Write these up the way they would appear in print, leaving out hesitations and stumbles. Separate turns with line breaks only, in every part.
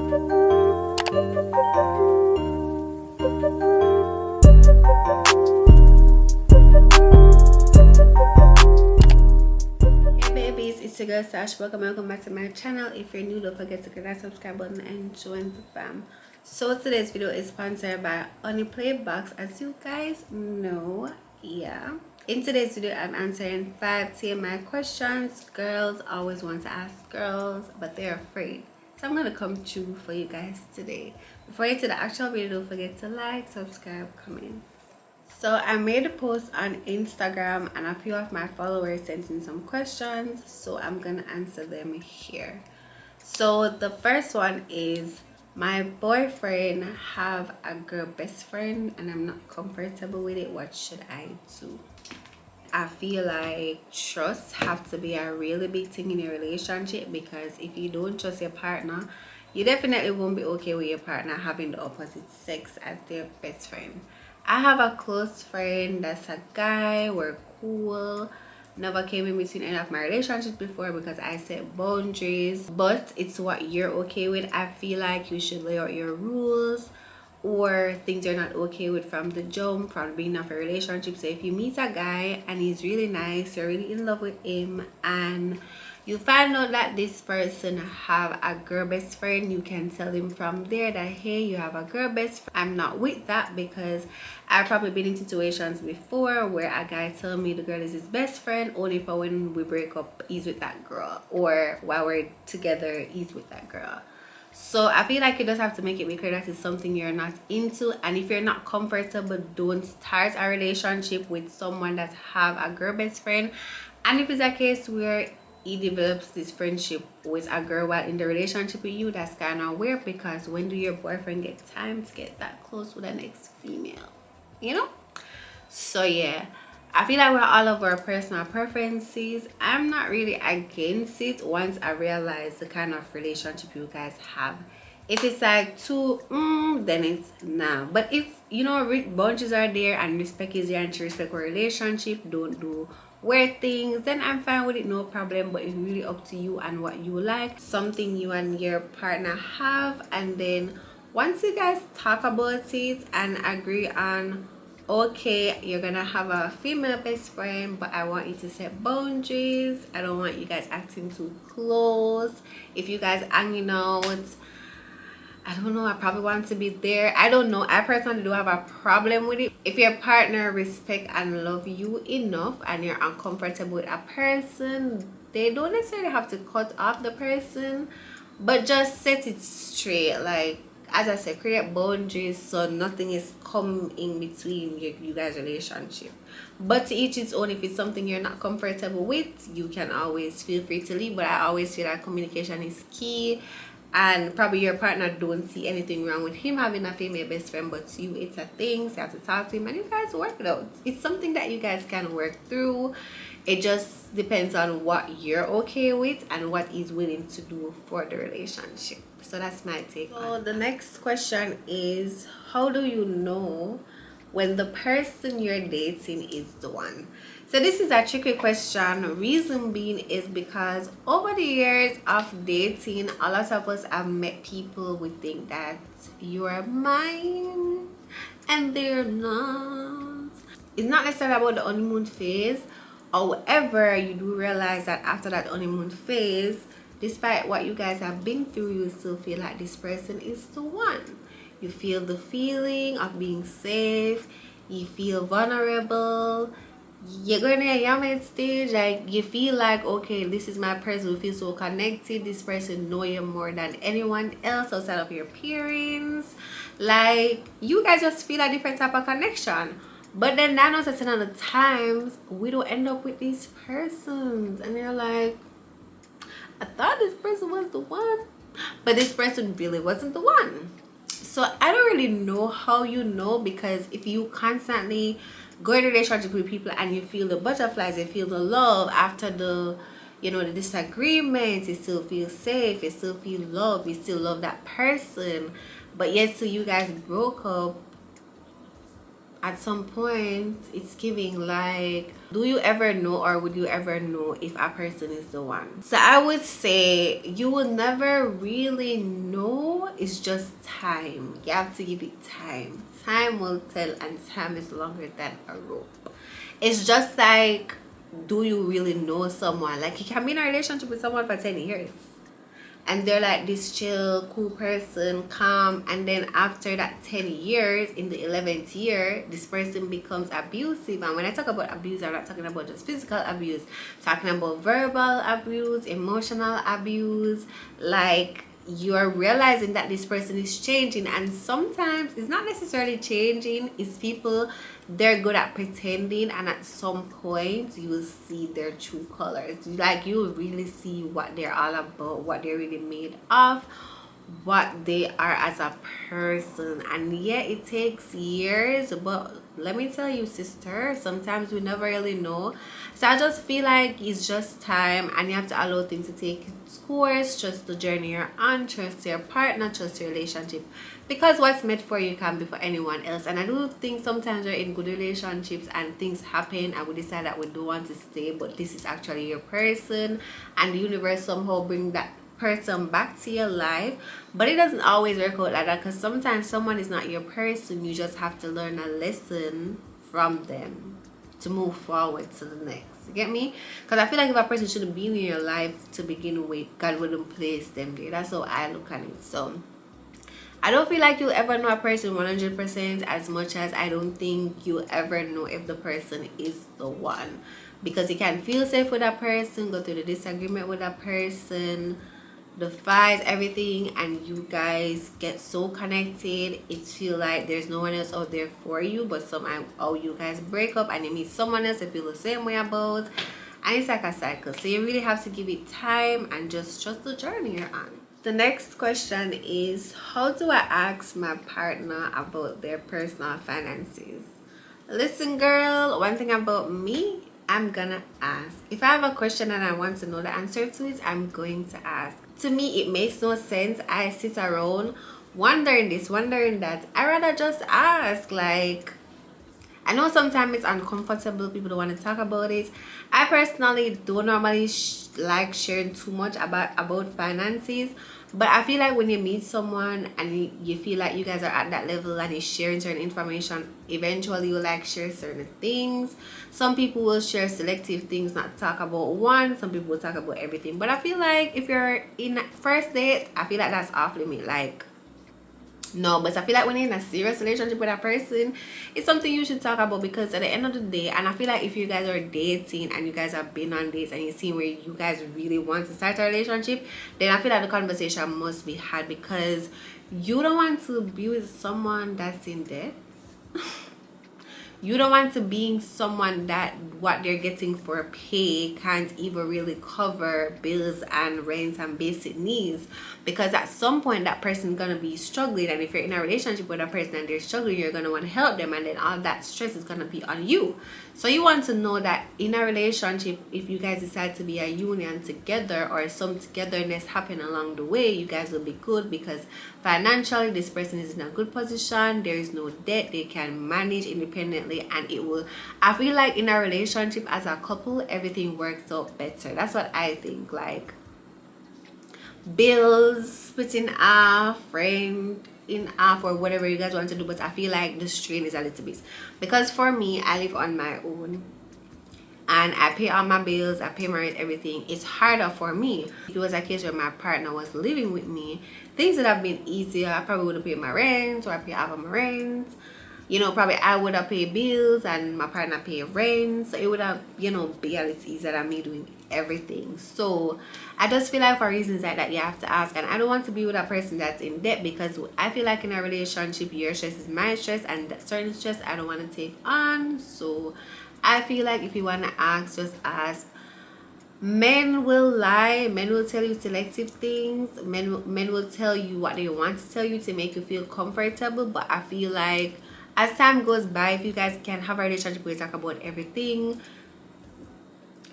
It's your girl Sash. Welcome back to my channel. If you're new, don't forget to click that subscribe button and join the fam. So today's video is sponsored by Playbox, as you guys know. In today's video, I'm answering 5 TMI questions girls always want to ask girls, but they're afraid. So I'm gonna come true for you guys today. Before you get to the actual video, don't forget to like, subscribe, comment. So I made a post on Instagram and a few of my followers sent in some questions, so I'm gonna answer them here. So the first one is, my boyfriend have a girl best friend and I'm not comfortable with it. What should I do? I feel like trust have to be a really big thing in a relationship, because if you don't trust your partner, you definitely won't be okay with your partner having the opposite sex as their best friend. I have a close friend that's a guy. We're cool. Never came in between any of my relationships before because I set boundaries, but it's what you're okay with. I feel like you should lay out your rules or things you're not okay with from the jump, from the beginning of a relationship. So if you meet a guy and he's really nice, you're really in love with him, and you find out that this person have a girl best friend, you can tell him from there that, hey, you have a girl best friend. I'm not with that, because I've probably been in situations before where a guy tell me the girl is his best friend, only for when we break up he's with that girl, or while we're together he's with that girl. So I feel like you just have to make it clear that it's something you're not into, and if you're not comfortable, don't start a relationship with someone that have a girl best friend. And if it's a case where he develops this friendship with a girl while in the relationship with you, that's kind of weird, because when do your boyfriend get time to get that close with the next female, you know? So yeah, I feel like we're all of our personal preferences. I'm not really against it once I realize the kind of relationship you guys have. If it's like too then it's nah. But if you know boundaries are there and respect is there, and to respect our relationship, don't do weird things, then I'm fine with it, no problem. But it's really up to you and what you like, something you and your partner have. And then once you guys talk about it and agree on, okay, you're gonna have a female best friend, but I want you to set boundaries. I don't want you guys acting too close. If you guys hanging out, I don't know, I probably want to be there. I don't know, I personally do have a problem with it. If your partner respect and love you enough and you're uncomfortable with a person, they don't necessarily have to cut off the person, but just set it straight. Like, as I said, create boundaries so nothing is coming in between you guys' relationship. But to each its own. If it's something you're not comfortable with, you can always feel free to leave. But I always feel like communication is key, and probably your partner don't see anything wrong with him having a female best friend, but to you it's a thing. So you have to talk to him and you guys work it out. It's something that you guys can work through. It just depends on what you're okay with and what he's willing to do for the relationship. So that's my take. So the next question is, how do you know when the person you're dating is the one? So this is a tricky question. Reason being is because over the years of dating, a lot of us have met people we think that you are mine and they're not. It's not necessarily about the honeymoon phase. However, you do realize that after that honeymoon phase, despite what you guys have been through, you still feel like this person is the one. You feel the feeling of being safe. You feel vulnerable. You're going to a young stage, like you feel like, okay, this is my person. We feel so connected. This person know you more than anyone else outside of your parents. Like, you guys just feel a different type of connection. But then 9 out of 10 of the times, we don't end up with these persons, and you're like, I thought this person was the one, but this person really wasn't the one. So I don't really know how you know, because if you constantly go in a relationship with people and you feel the butterflies, you feel the love after the, you know, the disagreements, you still feel safe, you still feel love, you still love that person, but yet so you guys broke up, at some point it's giving like, do you ever know, or would you ever know if a person is the one? So I would say you will never really know. It's just time. You have to give it time. Time will tell, and time is longer than a rope. It's just like, do you really know someone? Like, you can be in a relationship with someone for 10 years and they're like this chill, cool person, calm, and then after that 10 years, in the 11th year, this person becomes abusive. And when I talk about abuse, I'm not talking about just physical abuse, I'm talking about verbal abuse, emotional abuse. Like, you're realizing that this person is changing, and sometimes it's not necessarily changing, it's people, they're good at pretending, and at some point you will see their true colors. Like, you will really see what they're all about, what they're really made of, what they are as a person. And yeah, it takes years, but let me tell you, sister, sometimes we never really know. So I just feel like it's just time, and you have to allow things to take its course. Trust the journey you're on, trust your partner, trust your relationship, because what's meant for you can be for anyone else. And I do think sometimes we're in good relationships and things happen and we decide that we don't want to stay, but this is actually your person, and the universe somehow bring that person back to your life. But it doesn't always work out like that, because sometimes someone is not your person. You just have to learn a lesson from them to move forward to the next. You get me? Because I feel like if a person shouldn't be in your life to begin with, God wouldn't place them there. That's how I look at it. So I don't feel like you'll ever know a person 100%, as much as I don't think you'll ever know if the person is the one, because you can feel safe with that person, go through the disagreement with that person, the fights, everything, and you guys get so connected, it feel like there's no one else out there for you. But somehow you guys break up and you meet someone else you feel the same way about, and it's like a cycle. So you really have to give it time and just trust the journey you're on. The next question is, how do I ask my partner about their personal finances? Listen, girl, one thing about me, I'm gonna ask. If I have a question and I want to know the answer to it, I'm going to ask. To me, it makes no sense. I sit around wondering this, wondering that. I rather just ask. Like, I know sometimes it's uncomfortable, people don't want to talk about it. I personally don't normally like sharing too much about finances, but I feel like when you meet someone and you feel like you guys are at that level and you're sharing certain information, eventually you'll like share certain things. Some people will share selective things, not talk about one. Some people will talk about everything. But I feel like if you're in first date, I feel like that's off limit. Like, no. But I feel like when you're in a serious relationship with a person, it's something you should talk about, because at the end of the day, and I feel like if you guys are dating and you guys have been on dates and you see where you guys really want to start a relationship, then I feel like the conversation must be had, because you don't want to be with someone that's in debt. You don't want to be someone that what they're getting for pay can't even really cover bills and rent and basic needs, because at some point that person's gonna be struggling, and if you're in a relationship with a person and they're struggling, you're gonna want to help them, and then all that stress is gonna be on you. So you want to know that in a relationship, if you guys decide to be a union together or some togetherness happen along the way, you guys will be good, because financially this person is in a good position, there is no debt, they can manage independently, and it will, I feel like in a relationship as a couple, everything works out better. That's what I think. Like, bills split in half, rent in half, or whatever you guys want to do. But I feel like the strain is a little bit, because for me, I live on my own and I pay all my bills, I pay my rent, everything. It's harder for me. If it was a case where my partner was living with me, things would have been easier. I probably would have paid my rent, or I pay half of my rent. You know, probably I would have paid bills and my partner pay rent. So it would have, you know, be a little easier than me doing everything. So I just feel like for reasons like that, you have to ask. And I don't want to be with a person that's in debt, because I feel like in a relationship, your stress is my stress, and that certain stress I don't want to take on. So I feel like if you want to ask, just ask. Men will lie, men will tell you selective things, men will tell you what they want to tell you to make you feel comfortable. But I feel like as time goes by, if you guys can have a relationship where you talk about everything,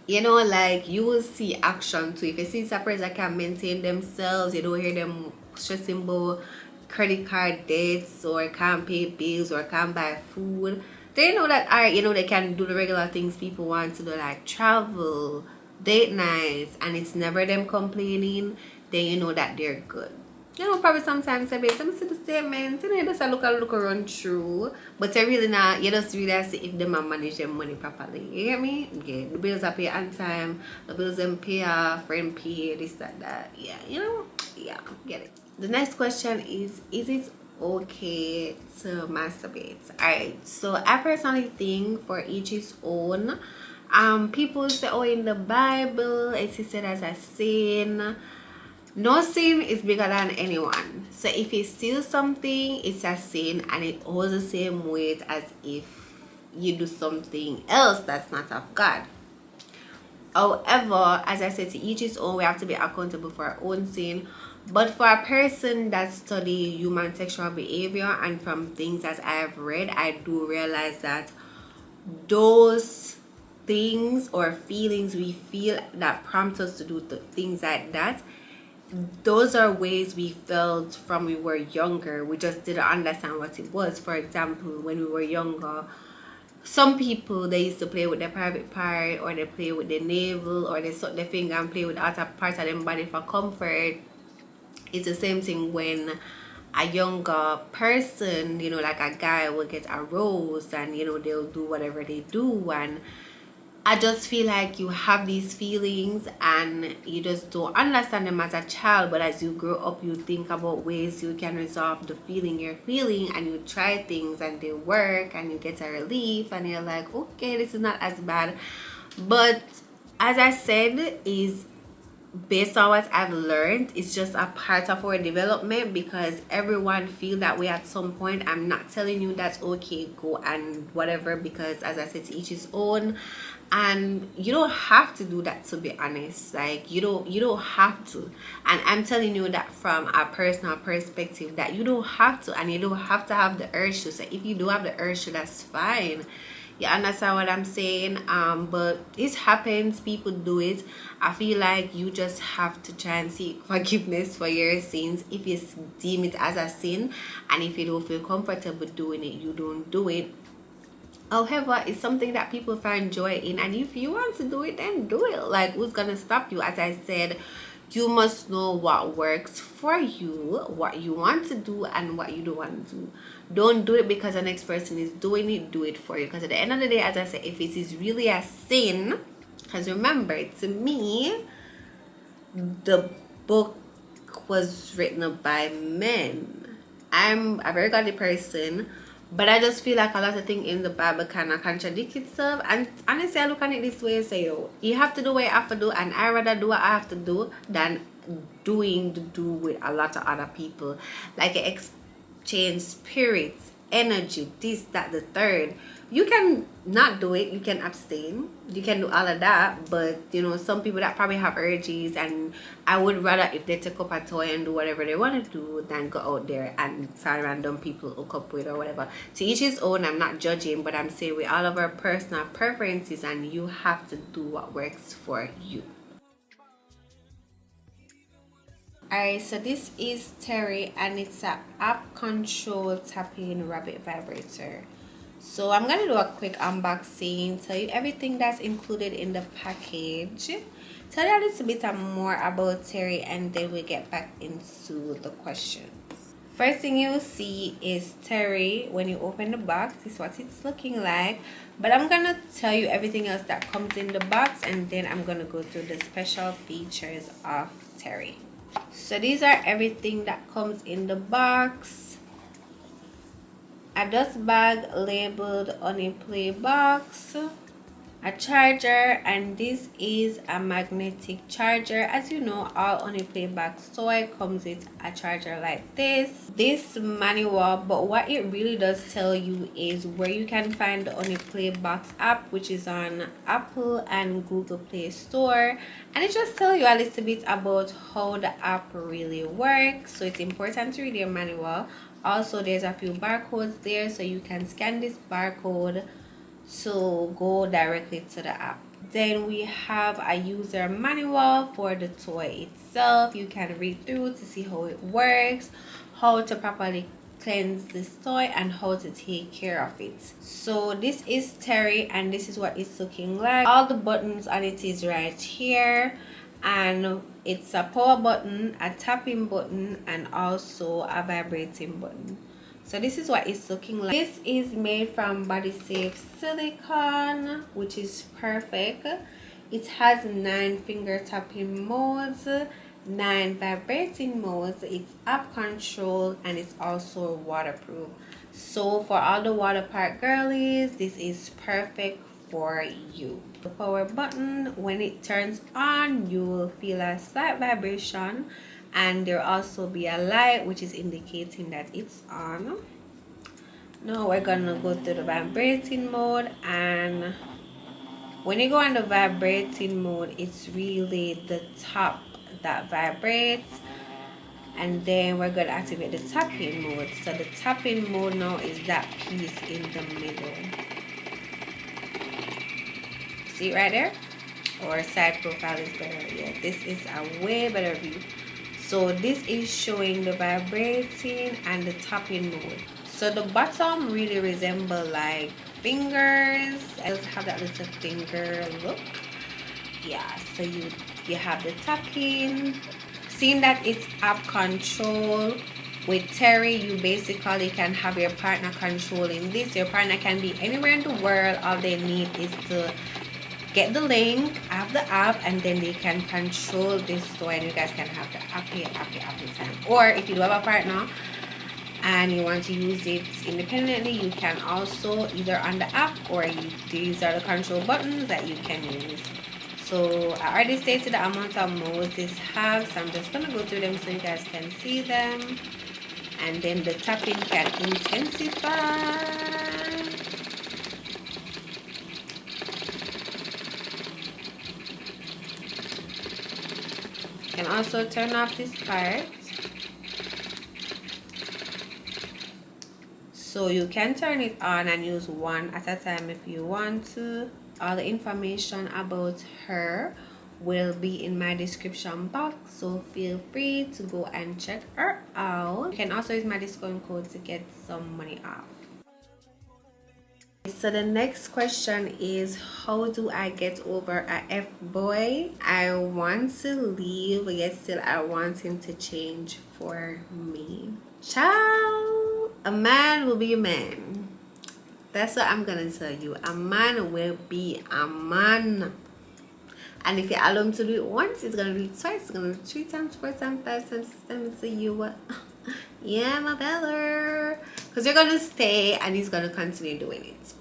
you know, like, you will see action too. If you see a person that can maintain themselves, you don't hear them stressing about credit card debts or can't pay bills or can't buy food, they know that, alright, you know, they can do the regular things people want to do, like travel, date nights, and it's never them complaining, then you know that they're good. You know, probably sometimes I bet some see the statement, you know, just a look around through, but you really not, you just really see if them manage their money properly. You get me? Yeah, the bills are paid on time, the bills them pay off, friend pay, this, that. Yeah, you know, yeah, get it. The next question is it okay to masturbate? Alright, so I personally think for each his own. People say, oh, in the Bible it is said as a sin. No sin is bigger than anyone. So if you steal something, it's a sin, and it holds the same weight as if you do something else that's not of God. However, as I said, to each his own, we have to be accountable for our own sin. But for a person that study human sexual behavior, and from things that I have read, I do realize that those things or feelings we feel that prompt us to do things like that, those are ways we felt from we were younger. We just didn't understand what it was. For example, when we were younger, some people, they used to play with their private part, or they play with their navel, or they suck their finger and play with other parts of their body for comfort. It's the same thing when a younger person, you know, like a guy will get aroused, and you know, they'll do whatever they do. And I just feel like you have these feelings and you just don't understand them as a child, but as you grow up, you think about ways you can resolve the feeling you're feeling, and you try things and they work, and you get a relief, and you're like, okay, this is not as bad. But as I said, is based on what I've learned, it's just a part of our development, because everyone feel that way at some point. I'm not telling you that's okay, go and whatever, because as I said, to each his own. And you don't have to do that, to be honest. Like, you don't have to. And I'm telling you that from a personal perspective, that you don't have to, and you don't have to have the urge to. So if you do have the urge to, that's fine. You understand what I'm saying? But it happens, people do it. I feel like you just have to try and seek forgiveness for your sins if you deem it as a sin, and if you don't feel comfortable doing it, you don't do it. However, it's something that people find joy in, and if you want to do it, then do it. Like, who's gonna stop you? As I said, you must know what works for you, what you want to do, and what you don't want to do. Don't do it because the next person is doing it. Do it for you, because at the end of the day, as I said, if it is really a sin, because remember, to me, the book was written by men. I'm a very godly person, but I just feel like a lot of things in the Bible kind of contradict itself. And honestly, I look at it this way and say, yo, you have to do what you have to do, and I rather do what I have to do than doing to do with a lot of other people. Like, exchange spirits, energy, this, that, the third. You can not do it, you can abstain, you can do all of that, but you know, some people that probably have urges, and I would rather if they take up a toy and do whatever they want to do than go out there and find random people hook up with or whatever. To each his own. I'm not judging, but I'm saying we all have our personal preferences, and you have to do what works for you. Alright, so this is Terry, and it's a app control tapping rabbit vibrator. So I'm gonna do a quick unboxing, tell you everything that's included in the package, tell you a little bit more about Terry, and then we get back into the questions. First thing you'll see is Terry. When you open the box, this is what it's looking like, but I'm gonna tell you everything else that comes in the box, and then I'm gonna go through the special features of Terry. So these are everything that comes in the box. A dust bag labeled on a play box, a charger, and this is a magnetic charger. As you know, all on a play box toy comes with a charger like this manual, but what it really does tell you is where you can find the on a play box app, which is on Apple and Google Play Store, and it just tells you a little bit about how the app really works. So it's important to read your manual. Also, there's a few barcodes there, so you can scan this barcode to go directly to the app. Then we have a user manual for the toy itself. You can read through to see how it works. how to properly cleanse this toy and how to take care of it. So this is Terry and this is what it's looking like. All the buttons on it is right here, and it's a power button, a tapping button, and also a vibrating button. So this is what it's looking like. This is made from body safe silicone, which is perfect. It has 9 finger tapping modes, 9 vibrating modes, it's app control, and it's also waterproof. So for all the water park girlies, this is perfect for you. The power button, when it turns on, you will feel a slight vibration, and there will also be a light which is indicating that it's on. Now we're gonna go to the vibrating mode, and when you go on the vibrating mode, it's really the top that vibrates, and then we're going to activate the tapping mode. So the tapping mode now is that piece in the middle. See it right there? Or side profile is better. Yeah, this is a way better view. So this is showing the vibrating and the tapping mode. So the bottom really resemble like fingers. I just have that little finger look. Yeah, so you have the tapping. Seeing that it's app control, with Terry you basically can have your partner controlling this. Your partner can be anywhere in the world. All they need is to get the link, have the app, and then they can control this toy, and you guys can have the happy time. Or if you do have a partner and you want to use it independently, you can also either on the app, or these are the control buttons that you can use. So I already stated the amount of modes this has, so I'm just gonna go through them so you guys can see them. And then the tapping can intensify. You can also turn off this part. So you can turn it on and use one at a time if you want to. All the information about her will be in my description box, so feel free to go and check her out. You can also use my discount code to get some money off. So the next question is, how do I get over a F-boy? I want to leave, yet still I want him to change for me. Child, a man will be a man. That's what I'm gonna tell you. A man will be a man. And if you allow him to do it once, it's gonna do it twice, it's gonna do it 3 times, 4 times, 5 times, 6 times. So you what? Yeah, my fella. Because you're gonna stay and he's gonna continue doing it.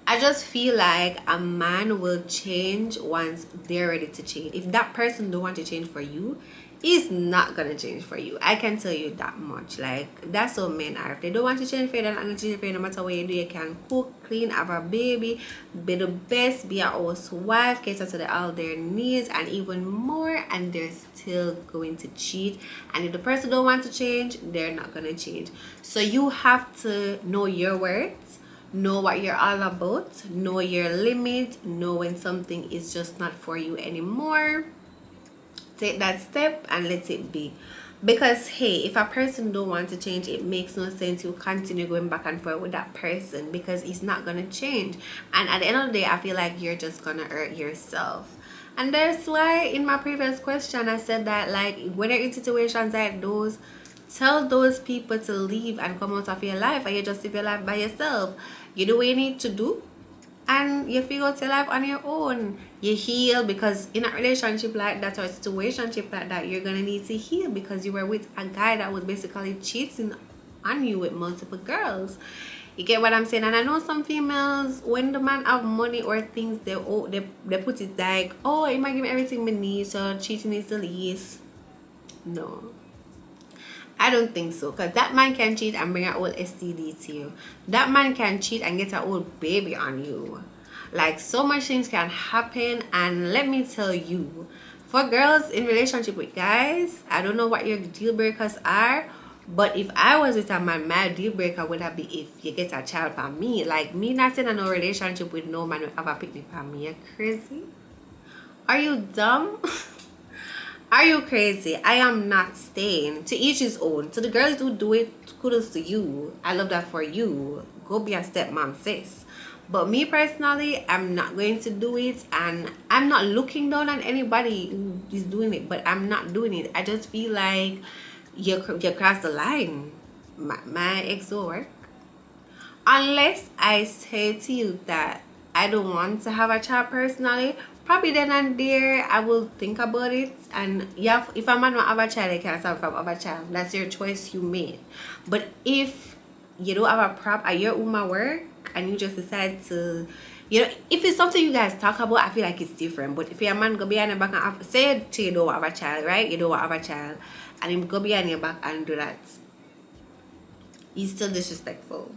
I just feel like a man will change once they're ready to change. If that person don't want to change for you, he's not gonna change for you. I can tell you that much. Like, that's how men are. If they don't want to change for you, they're not gonna change for you. No matter what you do, you can cook, clean, have a baby, be the best, be a housewife, cater to all their needs and even more, and they're still going to cheat. And if the person don't want to change, they're not gonna change. So you have to know your worth, know what you're all about, know your limit, know when something is just not for you anymore. Take that step and let it be. Because hey, if a person don't want to change, it makes no sense you continue going back and forth with that person, because it's not gonna change. And at the end of the day, I feel like you're just gonna hurt yourself. And that's why in my previous question I said that, like, when you're in situations like those, tell those people to leave and come out of your life, and you just live your life by yourself. You do what you need to do, and you figure out your life on your own. You heal, because in a relationship like that or a situationship like that, you're gonna need to heal because you were with a guy that was basically cheating on you with multiple girls. You get what I'm saying? And I know some females, when the man have money or things, they put it like, oh, he might give me everything we need, so cheating is the least. No, I don't think so, because that man can cheat and bring an old STD to you. That man can cheat and get an old baby on you. Like, so much things can happen. And let me tell you, for girls in relationship with guys, I don't know what your deal breakers are, but if I was with a man, my deal breaker would have been if you get a child from me. Like, me not in a no relationship with no man who have a picnic for me. You crazy? Are you dumb? Are you crazy? I am not staying. To each his own. To the girls who do it, kudos to you. I love that for you. Go be a stepmom, sis. But me personally, I'm not going to do it, and I'm not looking down on anybody who is doing it, but I'm not doing it. I just feel like you crossed the line. My ex will work. Unless I say to you that I don't want to have a child personally, probably then and there I will think about it. And yeah, if a man want have a child, you can have a child. That's your choice you made. But if you don't have a prop at your woman work and you just decide to, you know, if it's something you guys talk about, I feel like it's different. But if your man go behind your back and have, say you don't have a child, right? You don't have a child, and him go behind your back and do that, he's still disrespectful.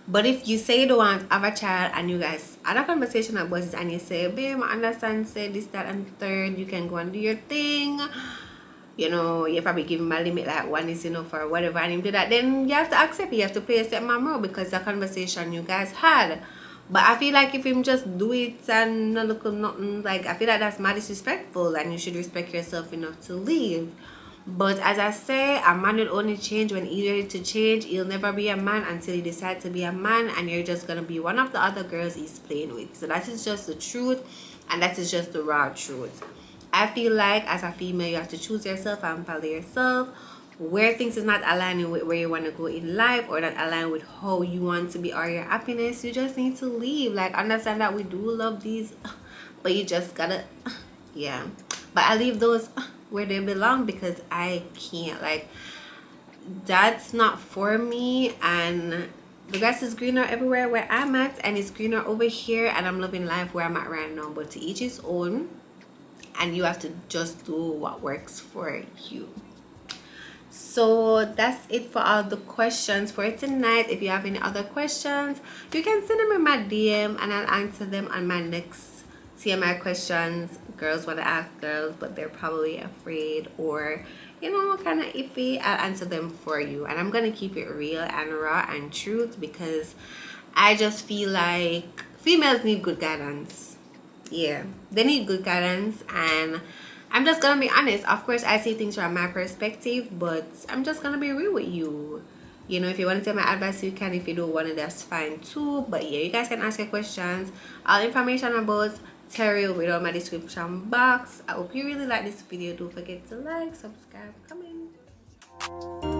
But if you say you don't want to have a child and you guys had a conversation about it and you say, babe, I understand, say this, that, and third, you can go and do your thing. You know, you probably give him a limit like one is enough or whatever, and him do that, then you have to accept it. You have to play a stepmom role because the conversation you guys had. But I feel like if him just do it and not look nothing, like, I feel like that's mad disrespectful and you should respect yourself enough to leave. But as I say, a man will only change when he's ready to change. He'll never be a man until he decides to be a man, and you're just gonna be one of the other girls he's playing with. So that is just the truth, and that is just the raw truth. I feel like as a female, you have to choose yourself and follow yourself. Where things is not aligning with where you want to go in life, or not align with how you want to be or your happiness, you just need to leave. Like, understand that we do love these, but you just gotta, yeah. But I leave those where they belong because I can't, like, that's not for me. And the grass is greener everywhere where I'm at, and it's greener over here, and I'm loving life where I'm at right now. But to each his own, and you have to just do what works for you. So that's it for all the questions for tonight. If you have any other questions, you can send them in my DM and I'll answer them on my next TMI questions. Girls want to ask girls, but they're probably afraid or, you know, kind of iffy. I'll answer them for you, and I'm gonna keep it real and raw and truth because I just feel like females need good guidance. Yeah, they need good guidance, and I'm just gonna be honest. Of course, I see things from my perspective, but I'm just gonna be real with you. You know, if you want to take my advice, you can. If you don't want it, that's fine too. But yeah, you guys can ask your questions. All information about Terry will be on my description box. I hope you really like this video. Don't forget to like, subscribe, comment.